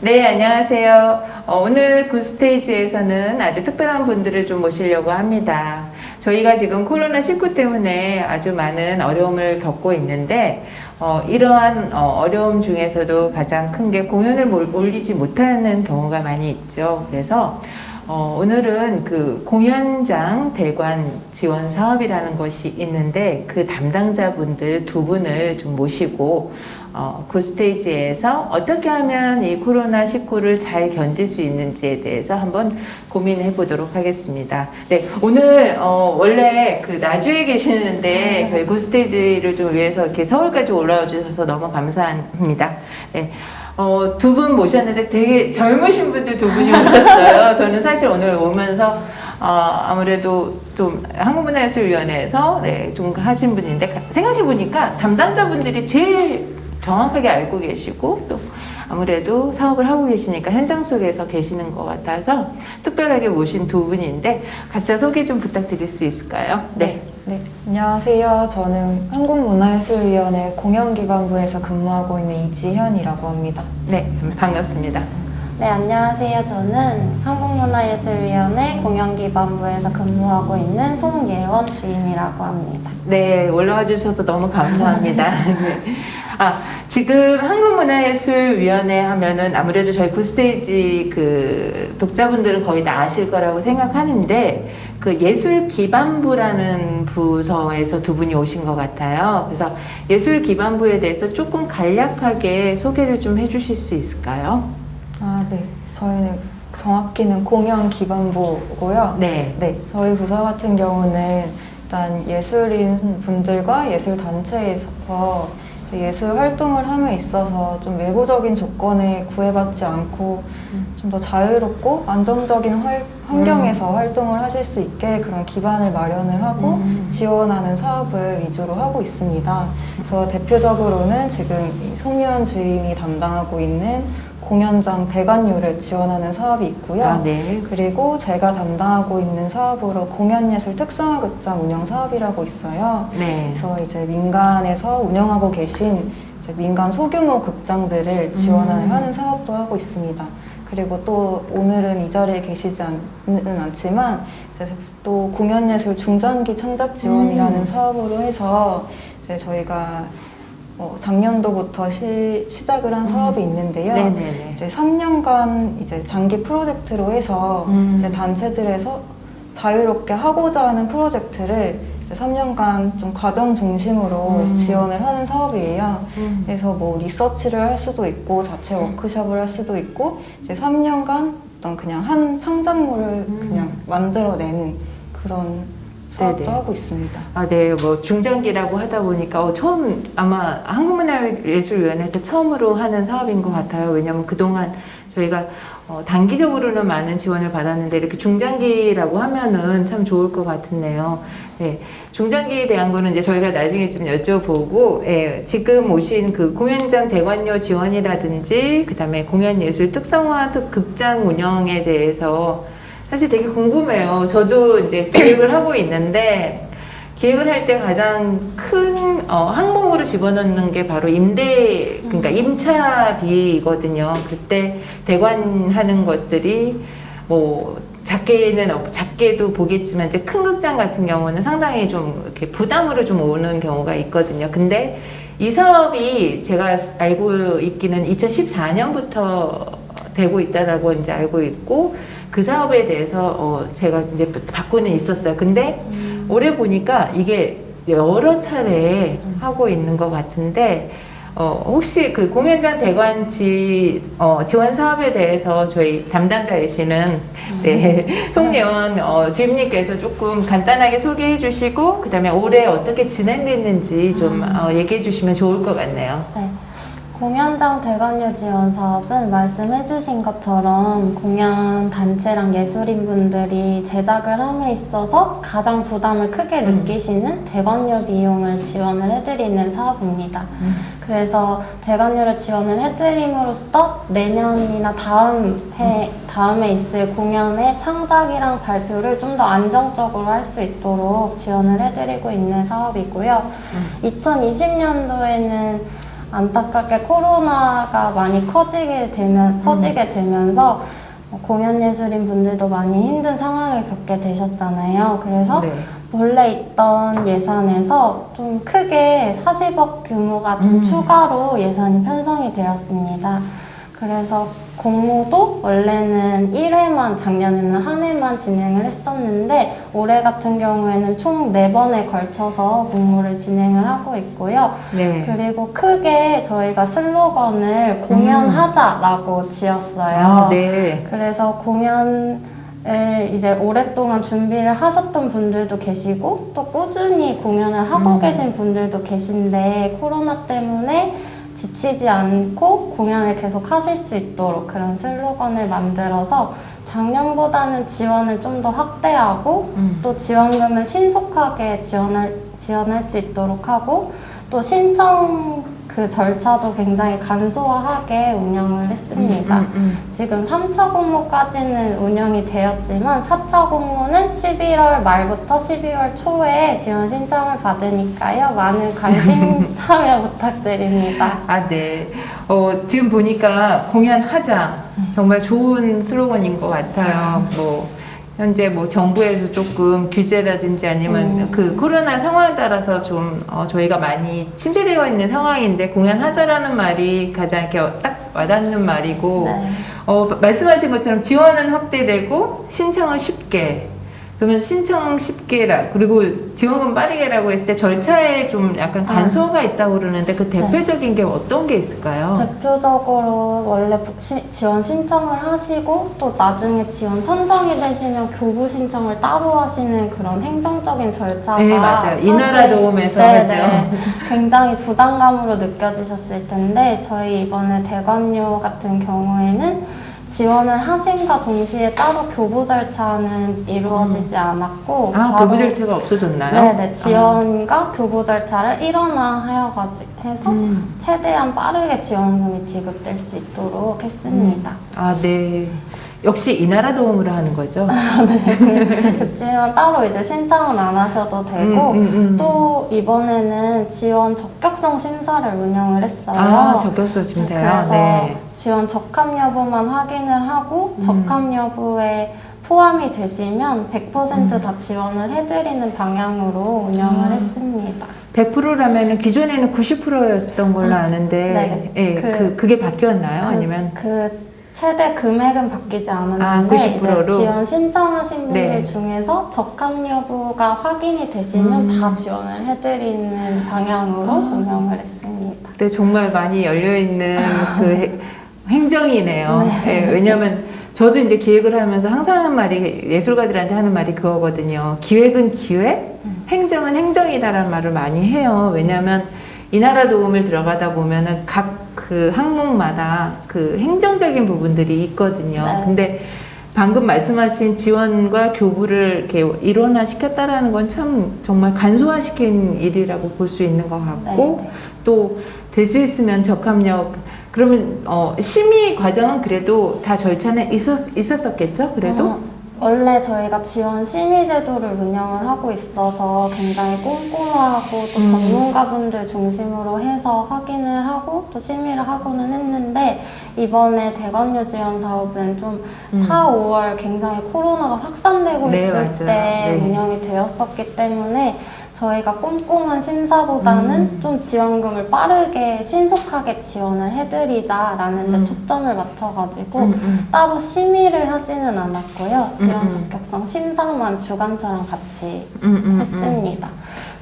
네, 안녕하세요. 오늘 굿스테이지에서는 아주 특별한 분들을 좀 모시려고 합니다. 저희가 지금 코로나19 때문에 아주 많은 어려움을 겪고 있는데, 이러한 어려움 중에서도 가장 큰 게 공연을 올리지 못하는 경우가 많이 있죠. 그래서 오늘은 그 공연장 대관 지원 사업이라는 것이 있는데 그 담당자분들 두 분을 좀 모시고 굿스테이지에서 어떻게 하면 이 코로나19를 잘 견딜 수 있는지에 대해서 한번 고민해 보도록 하겠습니다. 네, 오늘 원래 그 나주에 계시는데 저희 굿스테이지를 좀 위해서 이렇게 서울까지 올라와 주셔서 너무 감사합니다. 네. 두 분 모셨는데 되게 젊으신 분들 두 분이 오셨어요. 저는 사실 오늘 오면서 아무래도 좀 한국문화예술위원회에서 네, 좀 하신 분인데 생각해보니까 담당자분들이 제일 정확하게 알고 계시고 또 아무래도 사업을 하고 계시니까 현장 속에서 계시는 것 같아서 특별하게 모신 두 분인데 각자 소개 좀 부탁드릴 수 있을까요? 네. 네, 안녕하세요. 저는 한국문화예술위원회 공연기반부에서 근무하고 있는 이지현이라고 합니다. 네, 반갑습니다. 네, 안녕하세요. 저는 한국문화예술위원회 공연기반부에서 근무하고 있는 송예원 주임이라고 합니다. 네, 올라와 주셔서 너무 감사합니다. 네. 지금 한국문화예술위원회 하면은 아무래도 저희 굿스테이지 그 독자분들은 거의 다 아실 거라고 생각하는데 그 예술기반부라는 부서에서 두 분이 오신 것 같아요. 그래서 예술기반부에 대해서 조금 간략하게 소개를 좀 해주실 수 있을까요? 네. 저희는 정확히는 공연기반부고요. 네. 네, 저희 부서 같은 경우는 일단 예술인 분들과 예술단체에서 예술 활동을 함에 있어서 좀 외부적인 조건에 구애받지 않고 좀 더 자유롭고 안정적인 환경에서 활동을 하실 수 있게 그런 기반을 마련을 하고 지원하는 사업을 위주로 하고 있습니다. 그래서 대표적으로는 지금 송예원 주임이 담당하고 있는 공연장 대관료를 지원하는 사업이 있고요. 네. 그리고 제가 담당하고 있는 사업으로 공연예술 특성화극장 운영 사업이라고 있어요. 네. 그래서 이제 민간에서 운영하고 계신 이제 민간 소규모 극장들을 지원을 하는 사업도 하고 있습니다. 그리고 또 오늘은 이 자리에 계시지 않지만 이제 또 공연예술 중장기 창작 지원이라는 사업으로 해서 이제 저희가 작년도부터 시작을 한 사업이 있는데요. 네네네. 이제 3년간 이제 장기 프로젝트로 해서 이제 단체들에서 자유롭게 하고자 하는 프로젝트를 이제 3년간 좀 과정 중심으로 지원을 하는 사업이에요. 그래서 뭐 리서치를 할 수도 있고 자체 워크숍을 할 수도 있고 이제 3년간 어떤 그냥 한 창작물을 그냥 만들어내는 그런 사업도 네네. 하고 있습니다. 네, 뭐 중장기라고 하다 보니까 처음 아마 한국문화예술위원회에서 처음으로 하는 사업인 것 같아요. 왜냐하면 그동안 저희가 단기적으로는 많은 지원을 받았는데 이렇게 중장기라고 하면은 참 좋을 것 같은데요. 네, 중장기에 대한 거는 이제 저희가 나중에 좀 여쭤보고, 예, 지금 오신 그 공연장 대관료 지원이라든지 그다음에 공연예술 특성화 극장 운영에 대해서 사실 되게 궁금해요. 저도 이제 기획을 하고 있는데 기획을 할 때 가장 큰 항목으로 집어넣는 게 바로 그러니까 임차비거든요. 그때 대관하는 것들이 뭐 작게도 보겠지만 이제 큰 극장 같은 경우는 상당히 좀 이렇게 부담으로 좀 오는 경우가 있거든요. 근데 이 사업이 제가 알고 있기는 2014년부터 되고 있다라고 이제 알고 있고 그 사업에 대해서 제가 이제 받고는 있었어요. 근데 올해 보니까 이게 여러 차례 하고 있는 것 같은데 혹시 그 공연장 대관 지원 사업에 대해서 저희 담당자이시는 네, 송예원 주임님께서 조금 간단하게 소개해 주시고 그다음에 올해 어떻게 진행됐는지 좀 얘기해 주시면 좋을 것 같네요. 네. 공연장 대관료 지원 사업은 말씀해주신 것처럼 공연 단체랑 예술인분들이 제작을 함에 있어서 가장 부담을 크게 느끼시는 대관료 비용을 지원을 해드리는 사업입니다. 그래서 대관료를 지원을 해드림으로써 내년이나 다음에 있을 공연의 창작이랑 발표를 좀 더 안정적으로 할 수 있도록 지원을 해드리고 있는 사업이고요. 2020년도에는 안타깝게 코로나가 많이 퍼지게 되면서 공연 예술인 분들도 많이 힘든 상황을 겪게 되셨잖아요. 그래서 네. 원래 있던 예산에서 좀 크게 40억 규모가 좀 추가로 예산이 편성이 되었습니다. 그래서 공모도 원래는 1회만, 작년에는 한 회만 진행을 했었는데 올해 같은 경우에는 총 4번에 걸쳐서 공모를 진행을 하고 있고요. 네. 그리고 크게 저희가 슬로건을 공연하자라고 지었어요. 아, 네. 그래서 공연을 이제 오랫동안 준비를 하셨던 분들도 계시고 또 꾸준히 공연을 하고 계신 분들도 계신데 코로나 때문에 지치지 않고 공연을 계속 하실 수 있도록 그런 슬로건을 만들어서 작년보다는 지원을 좀 더 확대하고 또 지원금을 신속하게 지원할 수 있도록 하고 또 신청 그 절차도 굉장히 간소화하게 운영을 했습니다. 지금 3차 공모까지는 운영이 되었지만 4차 공모는 11월 말부터 12월 초에 지원 신청을 받으니까요. 많은 관심 참여 부탁드립니다. 아, 네. 지금 보니까 공연하자. 정말 좋은 슬로건인 것 같아요. 현재 정부에서 조금 규제라든지 아니면 그 코로나 상황에 따라서 좀 저희가 많이 침체되어 있는 상황인데 공연하자라는 말이 가장 이렇게 딱 와닿는 말이고 네. 말씀하신 것처럼 지원은 확대되고 신청을 쉽게 그러면 신청 쉽게라 그리고 지원금 빠르게라고 했을 때 절차에 좀 약간 간소화가 있다고 그러는데 그 대표적인 게 어떤 게 있을까요? 대표적으로 원래 지원 신청을 하시고 또 나중에 지원 선정이 되시면 교부 신청을 따로 하시는 그런 행정적인 절차가 네, 맞아요. 이 나라 도움에서 하죠. 굉장히 부담감으로 느껴지셨을 텐데 저희 이번에 대관료 같은 경우에는 지원을 하신과 동시에 따로 교부 절차는 이루어지지 않았고 교부 절차가 없어졌나요? 네네, 지원과 교부 절차를 해서 최대한 빠르게 지원금이 지급될 수 있도록 했습니다. 아, 네. 역시 이 나라 도움으로 하는 거죠? 네, 그렇지만 따로 이제 신청은 안 하셔도 되고 또 이번에는 지원 적격성 심사를 운영을 했어요. 아, 적격성 심사요? 그래서 네. 지원 적합 여부만 확인을 하고 적합 여부에 포함이 되시면 100% 다 지원을 해드리는 방향으로 운영을 했습니다. 100%라면 기존에는 90%였던 걸로 아는데 그게 바뀌었나요? 아니면 최대 금액은 바뀌지 않았는데 90%로? 이제 지원 신청하신 분들 중에서 적합 여부가 확인이 되시면 다 지원을 해드리는 방향으로 운영을 했습니다. 네, 정말 많이 열려있는 그 행정이네요. 네, 왜냐하면 저도 이제 기획을 하면서 항상 하는 말이 예술가들한테 하는 말이 그거거든요. 기획은 기획, 행정은 행정이다라는 말을 많이 해요. 왜냐하면 이 나라 도움을 들어가다 보면은 각 그 항목마다 그 행정적인 부분들이 있거든요. 네. 근데 방금 말씀하신 지원과 교부를 이렇게 일원화시켰다라는 건 참 정말 간소화시킨 일이라고 볼 수 있는 것 같고 네. 또 될 수 있으면 적합력 그러면 심의 과정은 그래도 다 절차는 있었었겠죠? 그래도? 원래 저희가 지원 심의 제도를 운영을 하고 있어서 굉장히 꼼꼼하고 또 전문가분들 중심으로 해서 확인을 하고 또 심의를 하고는 했는데 이번에 대관료 지원 사업은 좀 4, 5월 굉장히 코로나가 확산되고 네, 있을 맞아요. 때 네. 운영이 되었었기 때문에 저희가 꼼꼼한 심사보다는 좀 지원금을 빠르게 신속하게 지원을 해드리자라는 데 초점을 맞춰가지고 따로 심의를 하지는 않았고요. 지원 적격성 심사만 주관처럼 같이 했습니다.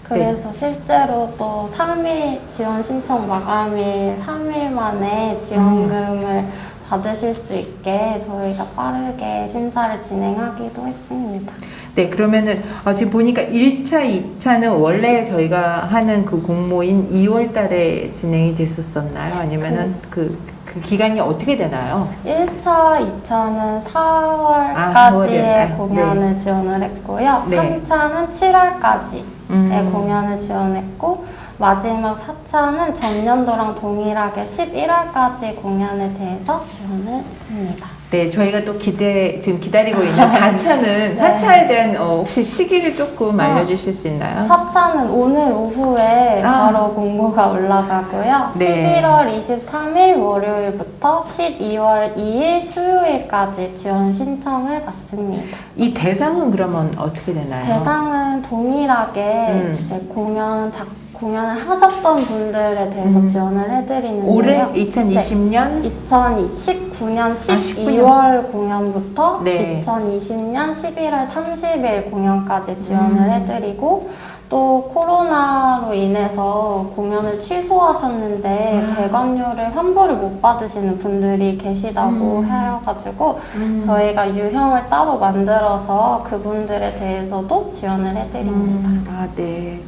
그래서 실제로 또 3일 지원 신청 마감일 3일 만에 지원금을 받으실 수 있게 저희가 빠르게 심사를 진행하기도 했습니다. 네, 그러면은 지금 보니까 1차, 2차는 원래 저희가 하는 그 공모인 2월 달에 진행이 됐었었나요? 아니면은 그 기간이 어떻게 되나요? 1차, 2차는 4월까지의 4월에. 공연을 지원을 했고요. 네. 3차는 7월까지의 공연을 지원했고 마지막 4차는 전년도랑 동일하게 11월까지 공연에 대해서 지원을 합니다. 네, 저희가 또 지금 기다리고 있는 4차는 네. 4차에 대한 혹시 시기를 조금 알려주실 수 있나요? 4차는 오늘 오후에 바로 공고가 올라가고요. 네. 11월 23일 월요일부터 12월 2일 수요일까지 지원 신청을 받습니다. 이 대상은 그러면 어떻게 되나요? 대상은 동일하게 이제 공연을 하셨던 분들에 대해서 지원을 해드리는데요. 올해 2020년? 네, 2019년 19년. 12월 공연부터 네. 2020년 11월 30일 공연까지 지원을 해드리고 또 코로나로 인해서 공연을 취소하셨는데 대관료를 환불을 못 받으시는 분들이 계시다고 하여가지고 저희가 유형을 따로 만들어서 그분들에 대해서도 지원을 해드립니다. 아, 네.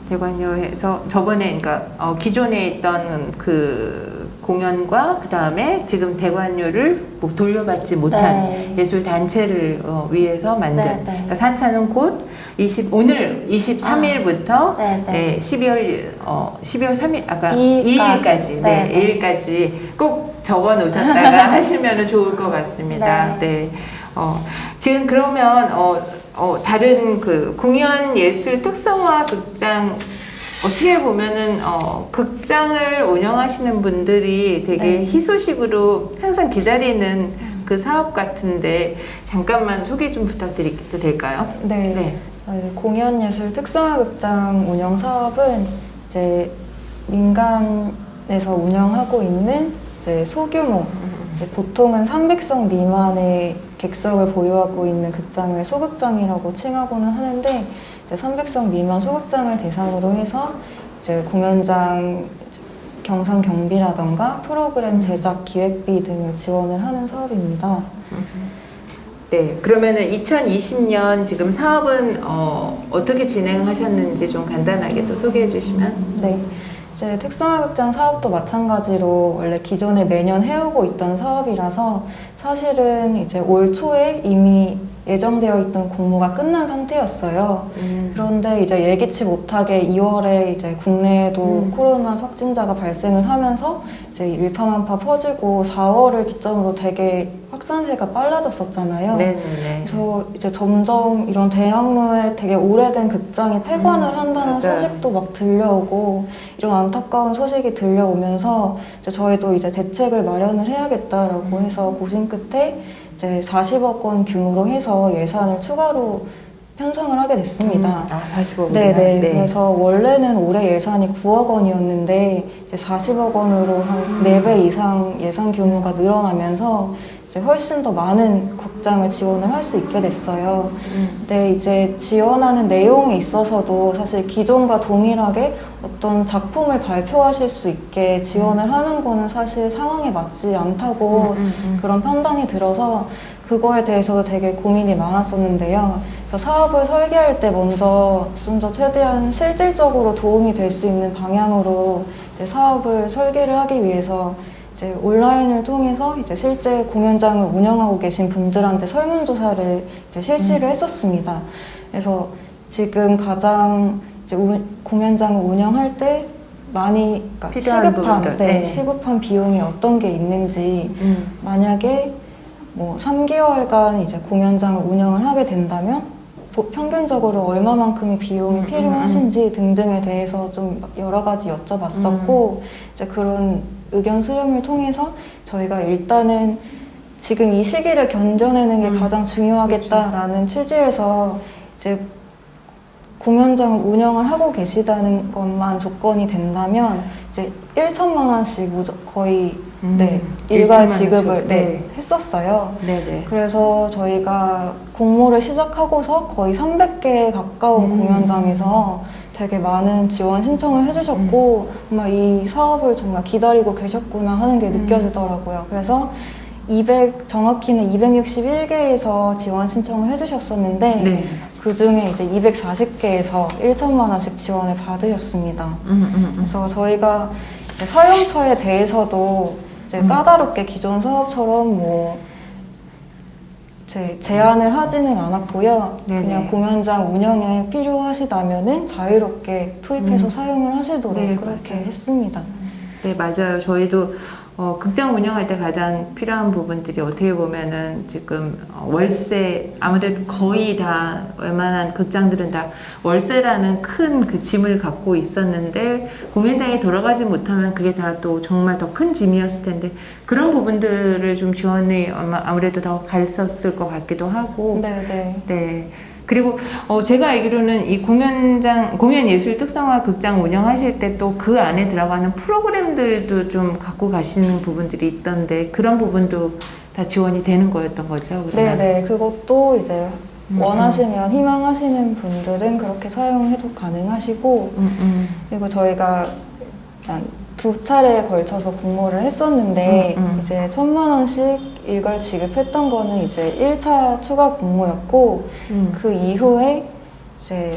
대관료에서 저번에 그러니까 기존에 있던 그 공연과 그 다음에 지금 대관료를 뭐 돌려받지 못한 네. 예술 단체를 위해서 만든. 네, 네. 그러니까 4차는 곧 오늘 23일부터 네, 네. 12월 3일 아까 2일까지. 2일까지 네, 네. 2일까지 꼭 적어 놓으셨다가 하시면은 좋을 것 같습니다. 네. 지금 그러면 다른 그 공연 예술 특성화 극장 어떻게 보면은 극장을 운영하시는 분들이 되게 네. 희소식으로 항상 기다리는 그 사업 같은데 잠깐만 소개 좀 부탁드려도 될까요? 네. 네. 공연예술 특성화극장 운영 사업은 이제 민간에서 운영하고 있는 이제 소규모, 이제 보통은 300석 미만의 객석을 보유하고 있는 극장을 소극장이라고 칭하고는 하는데 이제 300석 미만 소극장을 대상으로 해서 이제 공연장 경선 경비라던가 프로그램 제작 기획비 등을 지원을 하는 사업입니다. 네, 그러면은 2020년 지금 사업은 어떻게 진행하셨는지 좀 간단하게 또 소개해 주시면. 네. 이제 특성화극장 사업도 마찬가지로 원래 기존에 매년 해오고 있던 사업이라서 사실은 이제 올 초에 이미 예정되어 있던 공모가 끝난 상태였어요. 그런데 이제 예기치 못하게 2월에 이제 국내에도 코로나 확진자가 발생을 하면서 이제 일파만파 퍼지고 4월을 기점으로 되게 확산세가 빨라졌었잖아요. 네네네. 그래서 이제 점점 이런 대학로에 되게 오래된 극장이 폐관을 한다는 맞아요. 소식도 막 들려오고 이런 안타까운 소식이 들려오면서 이제 저희도 이제 대책을 마련을 해야겠다라고 해서 고심 끝에 이제 40억 원 규모로 해서 예산을 추가로 편성을 하게 됐습니다. 45억. 네네. 그래서 원래는 올해 예산이 9억 원이었는데 이제 40억 원으로 한 4배 이상 예산 규모가 늘어나면서 이제 훨씬 더 많은 극장을 지원을 할 수 있게 됐어요. 근데 이제 지원하는 내용에 있어서도 사실 기존과 동일하게 어떤 작품을 발표하실 수 있게 지원을 하는 거는 사실 상황에 맞지 않다고 그런 판단이 들어서 그거에 대해서도 되게 고민이 많았었는데요. 그래서 사업을 설계할 때 먼저 좀 더 최대한 실질적으로 도움이 될 수 있는 방향으로 이제 사업을 설계를 하기 위해서 이제 온라인을 통해서 이제 실제 공연장을 운영하고 계신 분들한테 설문조사를 이제 실시를 했었습니다. 그래서 지금 가장 이제 공연장을 운영할 때 많이 그러니까 필요한 부분들. 네. 시급한 비용이 어떤 게 있는지 만약에 뭐 3개월간 이제 공연장을 운영을 하게 된다면 평균적으로 얼마만큼의 비용이 필요하신지 등등에 대해서 좀 여러 가지 여쭤봤었고 이제 그런 의견 수렴을 통해서 저희가 일단은 지금 이 시기를 견뎌내는 게 가장 중요하겠다라는 취지에서 이제 공연장 운영을 하고 계시다는 것만 조건이 된다면 이제 1천만 원씩 거의 일괄 지급을 했었어요. 네네. 그래서 저희가 공모를 시작하고서 거의 300개에 가까운 공연장에서 되게 많은 지원 신청을 해주셨고 정말 이 사업을 정말 기다리고 계셨구나 하는 게 느껴지더라고요. 그래서 정확히는 261개에서 지원 신청을 해주셨었는데 네. 그 중에 이제 240개에서 1천만 원씩 지원을 받으셨습니다. 그래서 저희가 이제 사용처에 대해서도 이제 까다롭게 기존 사업처럼 뭐 제한을 하지는 않았고요. 네네. 그냥 공연장 운영에 필요하시다면은 자유롭게 투입해서 사용을 하시도록 네, 그렇게 맞아요. 했습니다. 네, 맞아요. 저희도 극장 운영할 때 가장 필요한 부분들이 어떻게 보면은 지금 월세, 아무래도 거의 다 웬만한 극장들은 다 월세라는 큰 그 짐을 갖고 있었는데 공연장에 돌아가지 못하면 그게 다 또 정말 더 큰 짐이었을 텐데 그런 부분들을 좀 지원이 아무래도 더 갔었을 것 같기도 하고. 네네. 네. 그리고 제가 알기로는 이 공연 예술 특성화 극장 운영하실 때 또 그 안에 들어가는 프로그램들도 좀 갖고 가시는 부분들이 있던데 그런 부분도 다 지원이 되는 거였던 거죠? 그러면? 네네. 그것도 이제 원하시면 희망하시는 분들은 그렇게 사용해도 가능하시고 그리고 저희가 한 2차례에 걸쳐서 공모를 했었는데 이제 1,000만 원씩 일괄 지급했던 거는 이제 1차 추가 공모였고 그 이후에 이제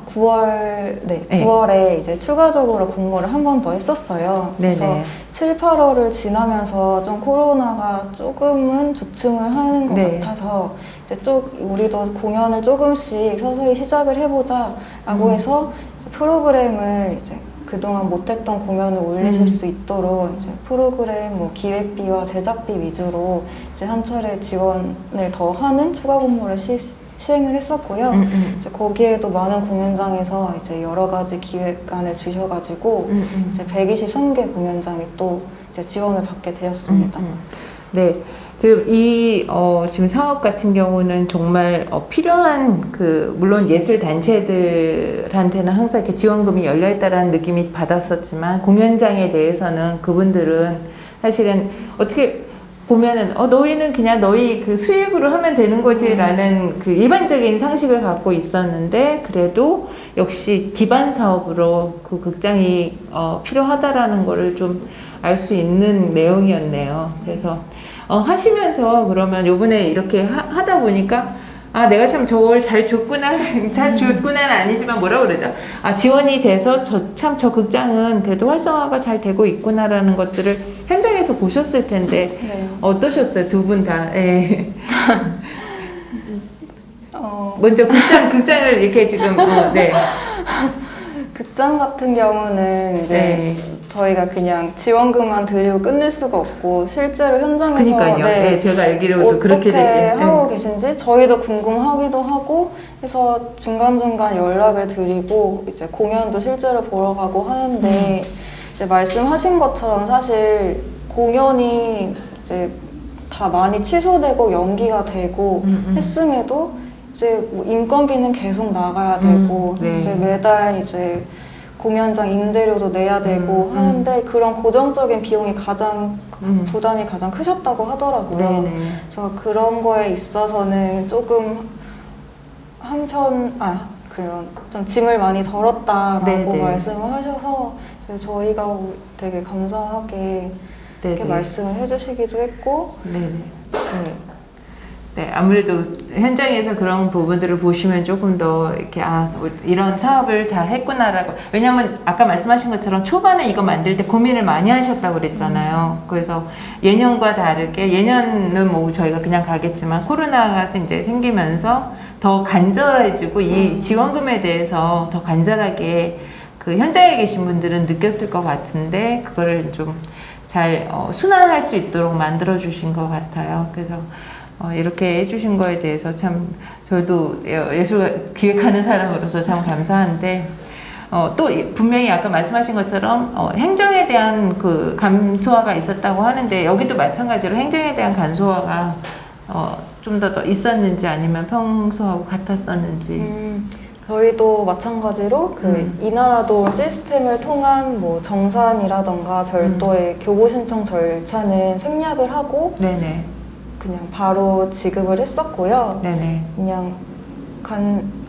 9월에 이제 추가적으로 공모를 한 번 더 했었어요. 그래서 네네. 7, 8월을 지나면서 좀 코로나가 조금은 주춤을 하는 것 네. 같아서 이제 우리도 공연을 조금씩 서서히 시작을 해보자라고 해서 이제 프로그램을 이제 그동안 못했던 공연을 올리실 수 있도록 이제 프로그램 뭐 기획비와 제작비 위주로 이제 한 차례 지원을 더 하는 추가 공모를 시행을 했었고요. 이제 거기에도 많은 공연장에서 이제 여러 가지 기획안을 주셔가지고 이제 123개 공연장이 또 이제 지원을 받게 되었습니다. 네. 지금 지금 사업 같은 경우는 정말 필요한 물론 예술 단체들한테는 항상 이렇게 지원금이 열려있다라는 느낌이 받았었지만 공연장에 대해서는 그분들은 사실은 어떻게 보면은 너희는 그냥 너희 그 수익으로 하면 되는 거지라는 그 일반적인 상식을 갖고 있었는데 그래도 역시 기반 사업으로 그 극장이 필요하다라는 거를 좀 알 수 있는 내용이었네요. 그래서 하시면서 그러면 요번에 이렇게 하다 보니까 내가 참 저걸 잘 줬구나, 잘 줬구나는 아니지만 뭐라 그러죠? 지원이 돼서 참 저 극장은 그래도 활성화가 잘 되고 있구나라는 것들을 현장에서 보셨을 텐데 네. 어떠셨어요? 두 분 다. 예. 먼저 극장을 이렇게 지금 네. 극장 같은 경우는 이제 네. 저희가 그냥 지원금만 드리고 끝낼 수가 없고 실제로 현장에서 그러니까요. 네, 제가 알기로도 그렇게 어떻게 하고 계신지 저희도 궁금하기도 하고 해서 중간중간 연락을 드리고 이제 공연도 실제로 보러 가고 하는데 이제 말씀하신 것처럼 사실 공연이 이제 다 많이 취소되고 연기가 되고 했음에도 이제 뭐 인건비는 계속 나가야 되고 네. 이제 매달 이제 공연장 임대료도 내야 되고 하는데 그런 고정적인 비용이 가장 부담이 가장 크셨다고 하더라고요. 네네. 그래서 그런 거에 있어서는 조금 그런 좀 짐을 많이 덜었다라고 네네. 말씀을 하셔서 저희가 되게 감사하게 이렇게 말씀을 해주시기도 했고 네네. 네. 네, 아무래도 현장에서 그런 부분들을 보시면 조금 더 이렇게 이런 사업을 잘 했구나라고. 왜냐면 아까 말씀하신 것처럼 초반에 이거 만들 때 고민을 많이 하셨다고 그랬잖아요. 그래서 예년과 다르게 예년은 뭐 저희가 그냥 가겠지만 코로나가 이제 생기면서 더 간절해지고 이 지원금에 대해서 더 간절하게 그 현장에 계신 분들은 느꼈을 것 같은데 그거를 좀 잘 순환할 수 있도록 만들어 주신 것 같아요. 그래서 이렇게 해주신 거에 대해서 참 저도 예술 기획하는 사람으로서 참 감사한데 또 분명히 아까 말씀하신 것처럼 행정에 대한 그 감소화가 있었다고 하는데 여기도 마찬가지로 행정에 대한 감소화가 좀 더 있었는지 아니면 평소하고 같았었는지. 저희도 마찬가지로 이나라도 시스템을 통한 뭐 정산이라던가 별도의 교부 신청 절차는 생략을 하고 네네. 그냥 바로 지급을 했었고요. 네네. 그냥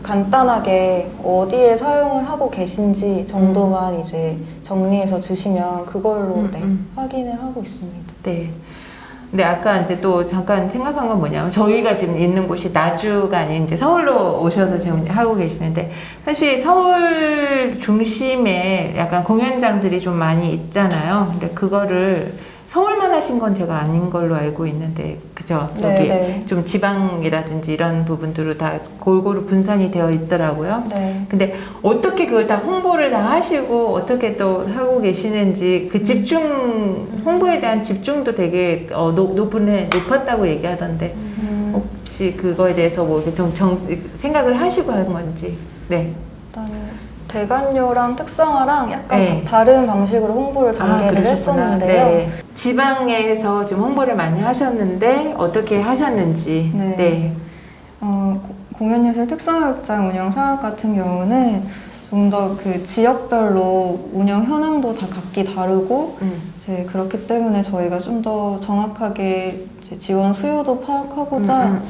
간단하게 어디에 사용을 하고 계신지 정도만 이제 정리해서 주시면 그걸로 확인을 하고 있습니다. 네. 근데 아까 이제 또 잠깐 생각한 건 뭐냐면 저희가 지금 있는 곳이 나주가 아닌 이제 서울로 오셔서 지금 하고 계시는데 사실 서울 중심에 약간 공연장들이 좀 많이 있잖아요. 근데 그거를 서울만 하신 건 제가 아닌 걸로 알고 있는데 그죠? 저기 네. 좀 지방이라든지 이런 부분들로 다 골고루 분산이 되어 있더라고요. 네. 근데 어떻게 그걸 다 홍보를 다 하시고 어떻게 또 하고 계시는지 그 집중 홍보에 대한 집중도 되게 높았다고 얘기하던데 혹시 그거에 대해서 뭐 이렇게 생각을 하시고 한 건지. 네. 일단 대관료랑 특성화랑 약간 네. 다른 방식으로 홍보를 전개를 그러셨구나. 했었는데요. 네. 지방에서 좀 홍보를 많이 하셨는데 어떻게 하셨는지. 네. 네. 공연예술 특성화극장 운영 사업 같은 경우는 좀 더 그 지역별로 운영 현황도 다 각기 다르고 이제 그렇기 때문에 저희가 좀 더 정확하게 이제 지원 수요도 파악하고자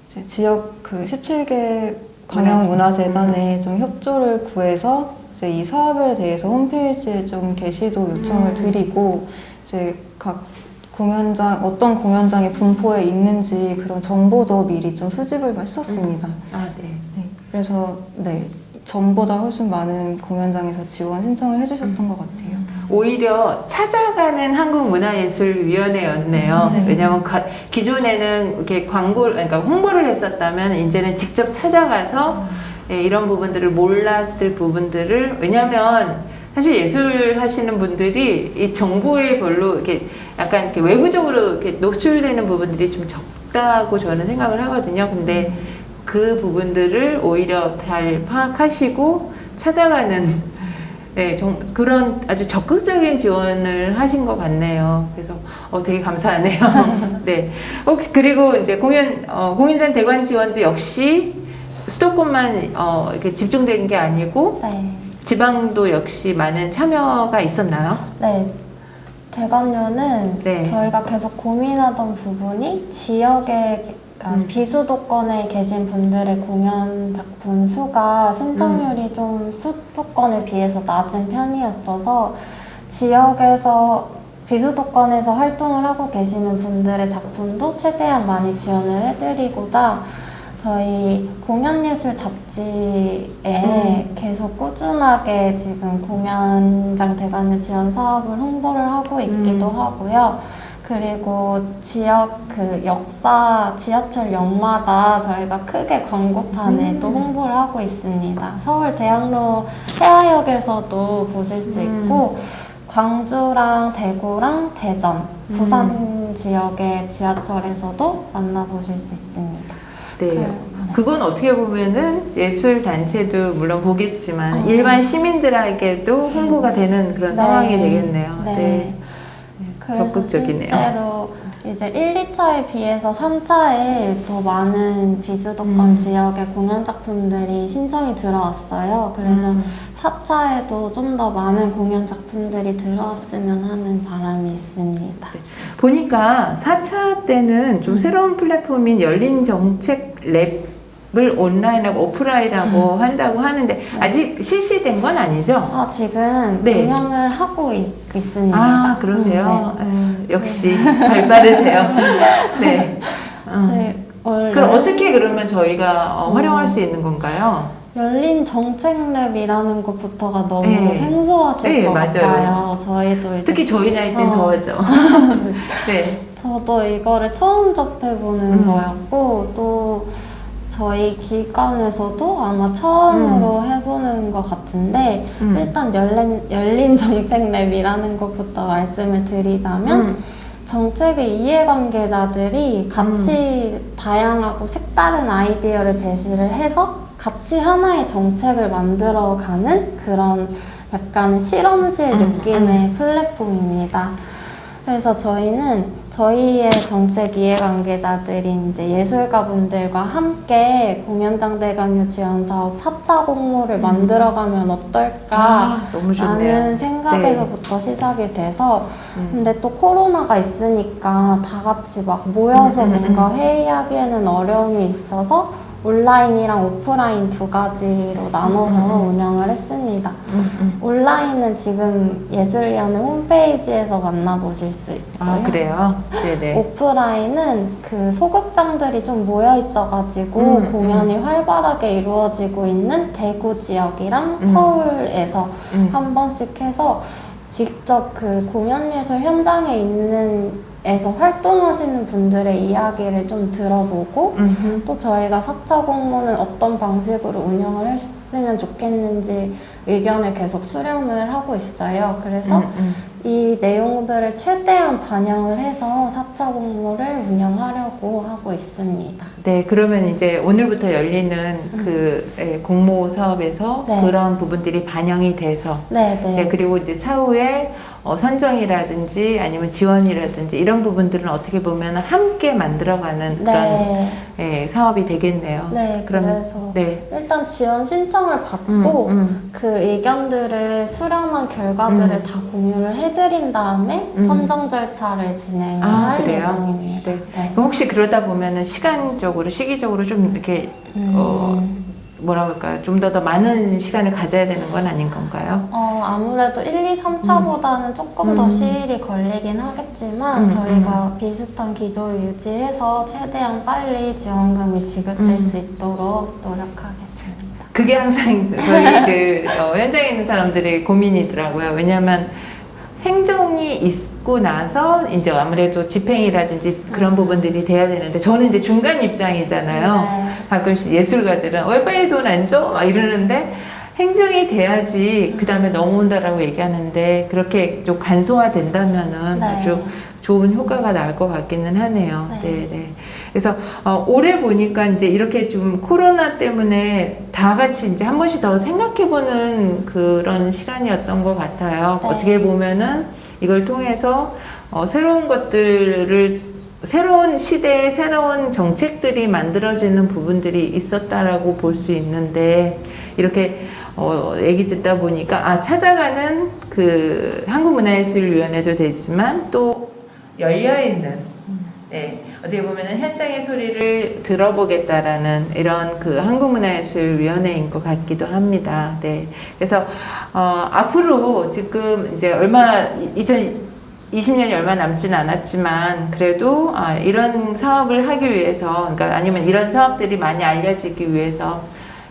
이제 지역 그 17개 광역문화재단에 좀 협조를 구해서 이제 이 사업에 대해서 홈페이지에 좀 게시도 요청을 드리고 이제 각 공연장 어떤 공연장이 분포에 있는지 그런 정보도 미리 좀 수집을 했었습니다. 아, 네. 네, 그래서 네 전보다 훨씬 많은 공연장에서 지원 신청을 해주셨던 것 같아요. 오히려 찾아가는 한국문화예술위원회였네요. 네. 왜냐하면 기존에는 이렇게 그러니까 홍보를 했었다면 이제는 직접 찾아가서 이런 부분들을 몰랐을 부분들을 왜냐하면 사실 예술 하시는 분들이 이 정보에 별로 이렇게 약간 이렇게 외부적으로 이렇게 노출되는 부분들이 좀 적다고 저는 생각을 하거든요. 근데 그 부분들을 오히려 잘 파악하시고 찾아가는 네, 그런 아주 적극적인 지원을 하신 것 같네요. 그래서 되게 감사하네요. 네. 혹시 그리고 이제 공연장 대관 지원도 역시 수도권만 이렇게 집중된 게 아니고 네. 지방도 역시 많은 참여가 있었나요? 네. 대관료는 네. 저희가 계속 고민하던 부분이 지역의 비수도권에 계신 분들의 공연 작품 수가 신청률이 좀 수도권에 비해서 낮은 편이었어서 지역에서 비수도권에서 활동을 하고 계시는 분들의 작품도 최대한 많이 지원을 해드리고자 저희 공연예술 잡지에 계속 꾸준하게 지금 공연장 대관료 지원 사업을 홍보를 하고 있기도 하고요. 그리고 지역 지하철역마다 저희가 크게 광고판에도 홍보를 하고 있습니다. 서울 대학로 해화역에서도 보실 수 있고 광주랑 대구랑 대전, 부산 지역의 지하철에서도 만나보실 수 있습니다. 네. 그건 어떻게 보면은 예술 단체도 물론 보겠지만 일반 시민들에게도 홍보가 되는 그런 상황이 되겠네요. 네. 그래서 적극적이네요. 실제로 이제 1, 2차에 비해서 3차에 더 많은 비수도권 지역의 공연 작품들이 신청이 들어왔어요. 그래서 4차에도 좀 더 많은 공연 작품들이 들어왔으면 하는 바람이 있습니다. 네. 보니까 4차 때는 좀 새로운 플랫폼인 열린 정책 랩을 온라인하고 오프라인하고 한다고 하는데 아직 실시된 건 아니죠? 지금 네. 운영을 하고 있습니다. 아, 그러세요? 역시 발 빠르세요. 네. 그럼 어떻게 그러면 저희가 활용할 수 있는 건가요? 열린 정책랩이라는 것부터가 너무 네. 생소하실 것 맞아요. 같아요. 저희도 이제 특히 저희 나이 땐 더하죠. 네. 저도 이거를 처음 접해보는 거였고 또 저희 기관에서도 아마 처음으로 해보는 것 같은데 일단 열린 정책랩이라는 것부터 말씀을 드리자면 정책의 이해관계자들이 같이 다양하고 색다른 아이디어를 제시를 해서 같이 하나의 정책을 만들어가는 그런 약간 실험실 느낌의 플랫폼입니다. 그래서 저희는 저희의 정책 이해관계자들인 이제 예술가분들과 함께 공연장 대관료 지원 사업 4차 공모를 만들어가면 어떨까 너무 좋네요. 라는 생각에서부터 시작이 돼서 근데 또 코로나가 있으니까 다 같이 막 모여서 뭔가 회의하기에는 어려움이 있어서 온라인이랑 오프라인 두 가지로 나눠서 운영을 했습니다. 온라인은 지금 예술위원회 홈페이지에서 만나보실 수 있고요. 아, 그래요? 네네. 오프라인은 그 소극장들이 좀 모여 있어가지고 공연이 활발하게 이루어지고 있는 대구 지역이랑 서울에서 한 번씩 해서 직접 그 공연예술 현장에 에서 활동하시는 분들의 이야기를 좀 들어보고 또 저희가 4차 공모는 어떤 방식으로 운영을 했으면 좋겠는지 의견을 계속 수렴을 하고 있어요. 그래서 이 내용들을 최대한 반영을 해서 4차 공모를 운영하려고 하고 있습니다. 네, 그러면 이제 오늘부터 열리는 그 공모 사업에서 네. 그런 부분들이 반영이 돼서 네, 네, 그리고 이제 차후에 선정이라든지 아니면 지원이라든지 이런 부분들은 어떻게 보면 함께 만들어가는 그런 네. 사업이 되겠네요. 네, 그러면, 그래서 네. 일단 지원 신청을 받고 그 의견들을 수렴한 결과들을 다 공유를 해드린 다음에 선정 절차를 진행을 할 그래요? 예정입니다. 네. 네. 그럼 혹시 그러다 보면은 시기적으로 좀 이렇게 뭐라 그럴까요? 좀 더 많은 시간을 가져야 되는 건 아닌 건가요? 아무래도 1, 2, 3차보다는 조금 더 시일이 걸리긴 하겠지만 저희가 비슷한 기조를 유지해서 최대한 빨리 지원금이 지급될 수 있도록 노력하겠습니다. 그게 항상 저희들 현장에 있는 사람들의 고민이더라고요. 왜냐하면 행정이 있고 나서 이제 아무래도 집행이라든지 그런 부분들이 돼야 되는데 저는 이제 중간 입장이잖아요. 네. 가끔씩 예술가들은 왜 빨리 돈 안 줘? 막 이러는데 행정이 돼야지 그 다음에 넘어온다라고 얘기하는데 그렇게 좀 간소화된다면은 네. 아주 좋은 효과가 나올 것 같기는 하네요. 네. 네, 네. 그래서 올해 보니까 이제 이렇게 좀 코로나 때문에 다 같이 이제 한 번씩 더 생각해보는 그런 시간이었던 것 같아요. 네. 어떻게 보면은 이걸 통해서 새로운 것들을 새로운 시대에 새로운 정책들이 만들어지는 부분들이 있었다라고 볼 수 있는데 이렇게 얘기 듣다 보니까 찾아가는 그 한국문화예술위원회도 되지만 또 열려있는 네, 어떻게 보면은 현장의 소리를 들어보겠다라는 이런 그 한국문화예술위원회인 것 같기도 합니다. 네, 그래서 앞으로 지금 이제 2020년이 얼마 남진 않았지만 그래도 이런 사업을 하기 위해서 그러니까 아니면 이런 사업들이 많이 알려지기 위해서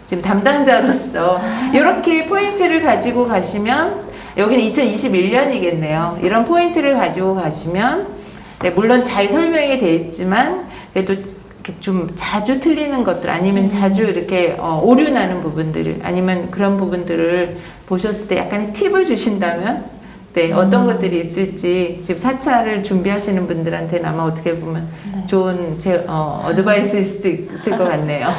지금 담당자로서 이렇게 포인트를 가지고 가시면 여기는 2021년이겠네요. 이런 포인트를 가지고 가시면 네, 물론 잘 설명이 돼 있지만 그래도 이렇게 좀 자주 틀리는 것들 아니면 자주 이렇게 오류 나는 부분들을 아니면 그런 부분들을 보셨을 때 약간의 팁을 주신다면 네, 어떤 것들이 있을지 지금 4차를 준비하시는 분들한테는 아마 어떻게 보면 네. 좋은 어드바이스일 수도 있을 것 같네요.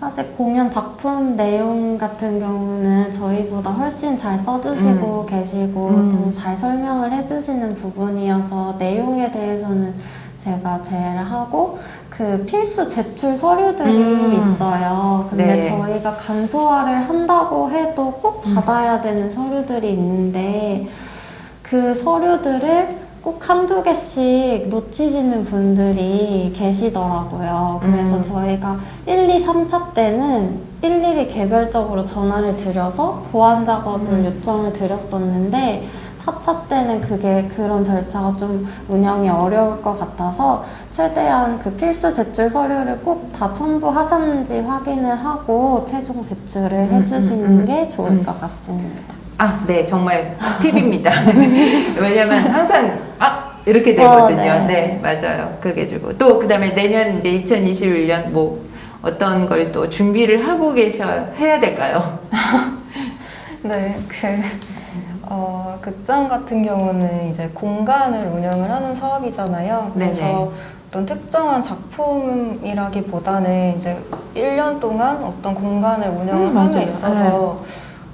사실 공연 작품 내용 같은 경우는 저희보다 훨씬 잘 써주시고 계시고 또 잘 설명을 해주시는 부분이어서 내용에 대해서는 제가 제외를 하고 그 필수 제출 서류들이 있어요. 근데 네. 저희가 간소화를 한다고 해도 꼭 받아야 되는 서류들이 있는데 그 서류들을 꼭 한두 개씩 놓치시는 분들이 계시더라고요. 그래서 저희가 1, 2, 3차 때는 일일이 개별적으로 전화를 드려서 보완 작업을 요청을 드렸었는데 4차 때는 그런 절차가 좀 운영이 어려울 것 같아서 최대한 그 필수 제출 서류를 꼭 다 첨부하셨는지 확인을 하고 최종 제출을 해주시는 게 좋을 것 같습니다. 네, 정말 팁입니다. 왜냐면 항상 이렇게 되거든요. 네. 네, 맞아요. 그게 주고 또 그다음에 내년 이제 2021년 뭐 어떤 걸 또 준비를 하고 해야 될까요? 네, 극장 같은 경우는 이제 공간을 운영을 하는 사업이잖아요. 그래서 네네. 어떤 특정한 작품이라기보다는 이제 1년 동안 어떤 공간을 운영을 맞아요. 함에 있어서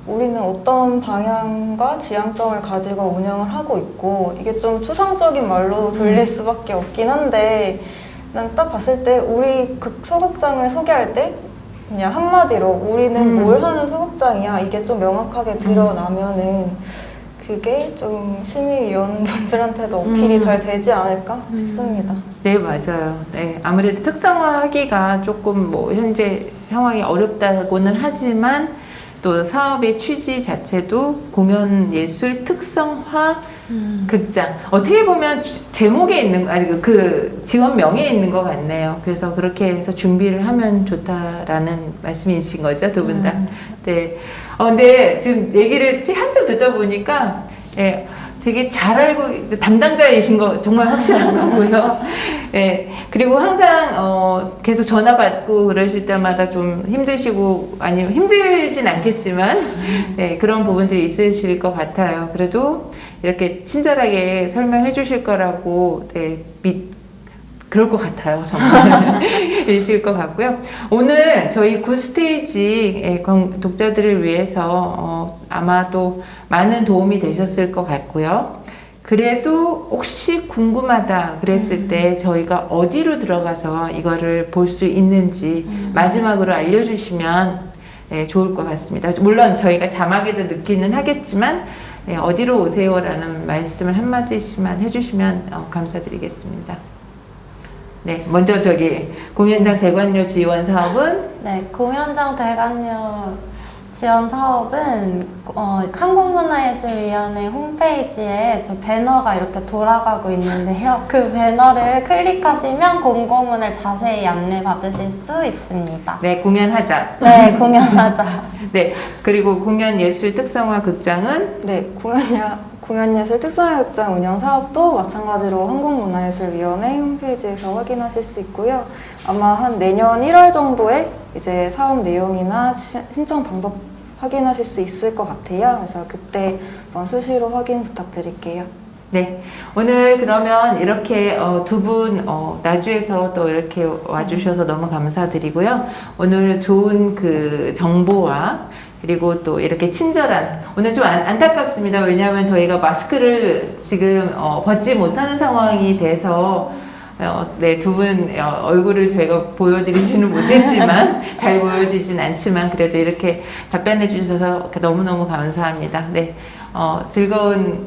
우리는 어떤 방향과 지향점을 가지고 운영을 하고 있고 이게 좀 추상적인 말로 들릴 수밖에 없긴 한데 그냥 딱 봤을 때 우리 소극장을 소개할 때 그냥 한마디로 우리는 뭘 하는 소극장이야 이게 좀 명확하게 드러나면은 그게 좀 심의위원분들한테도 어필이 잘 되지 않을까 싶습니다. 네, 맞아요. 네, 아무래도 특성화하기가 조금 뭐 현재 상황이 어렵다고는 하지만 또 사업의 취지 자체도 공연 예술 특성화 극장. 어떻게 보면 제목에 있는, 아니, 그 지원명에 있는 것 같네요. 그래서 그렇게 해서 준비를 하면 좋다라는 말씀이신 거죠, 두 분 다. 네. 근데 지금 얘기를 한참 듣다 보니까, 예, 되게 잘 알고, 이제 담당자이신 거 정말 확실한 거고요. 예. 그리고 항상, 계속 전화 받고 그러실 때마다 좀 힘드시고, 아니면 힘들진 않겠지만, 예, 그런 부분들이 있으실 것 같아요. 그래도 이렇게 친절하게 설명해 주실 거라고, 네, 그럴 것 같아요. 정말. 이실 것 같고요. 오늘 저희 굿스테이지 독자들을 위해서 아마도 많은 도움이 되셨을 것 같고요. 그래도 혹시 궁금하다 그랬을 때 저희가 어디로 들어가서 이거를 볼 수 있는지 마지막으로 알려주시면 좋을 것 같습니다. 물론 저희가 자막에도 넣기는 하겠지만 어디로 오세요라는 말씀을 한마디씩만 해주시면 감사드리겠습니다. 네, 먼저 저기 공연장 대관료 지원 사업은 네, 공연장 대관료 지원 사업은 한국문화예술위원회 홈페이지에 저 배너가 이렇게 돌아가고 있는데요. 그 배너를 클릭하시면 공고문을 자세히 안내받으실 수 있습니다. 네, 공연하자. 네, 공연하자. 네, 그리고 공연 예술 특성화 극장은 네, 공연예술 특성화극장 운영 사업도 마찬가지로 한국문화예술위원회 홈페이지에서 확인하실 수 있고요. 아마 한 내년 1월 정도에 이제 사업 내용이나 신청 방법 확인하실 수 있을 것 같아요. 그래서 그때 한번 수시로 확인 부탁드릴게요. 네, 오늘 그러면 이렇게 두 분 나주에서 또 이렇게 와주셔서 너무 감사드리고요. 오늘 좋은 그 정보와 그리고 또 이렇게 친절한, 오늘 좀 안타깝습니다. 왜냐하면 저희가 마스크를 지금 벗지 못하는 상황이 돼서 네, 두 분 얼굴을 저희가 보여드리지는 못했지만 잘 보여지진 않지만 그래도 이렇게 답변해 주셔서 너무너무 감사합니다. 네, 즐거운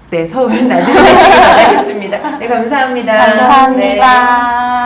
네, 서울 나주 되시길 바라겠습니다. 네, 감사합니다. 감사합니다. 네.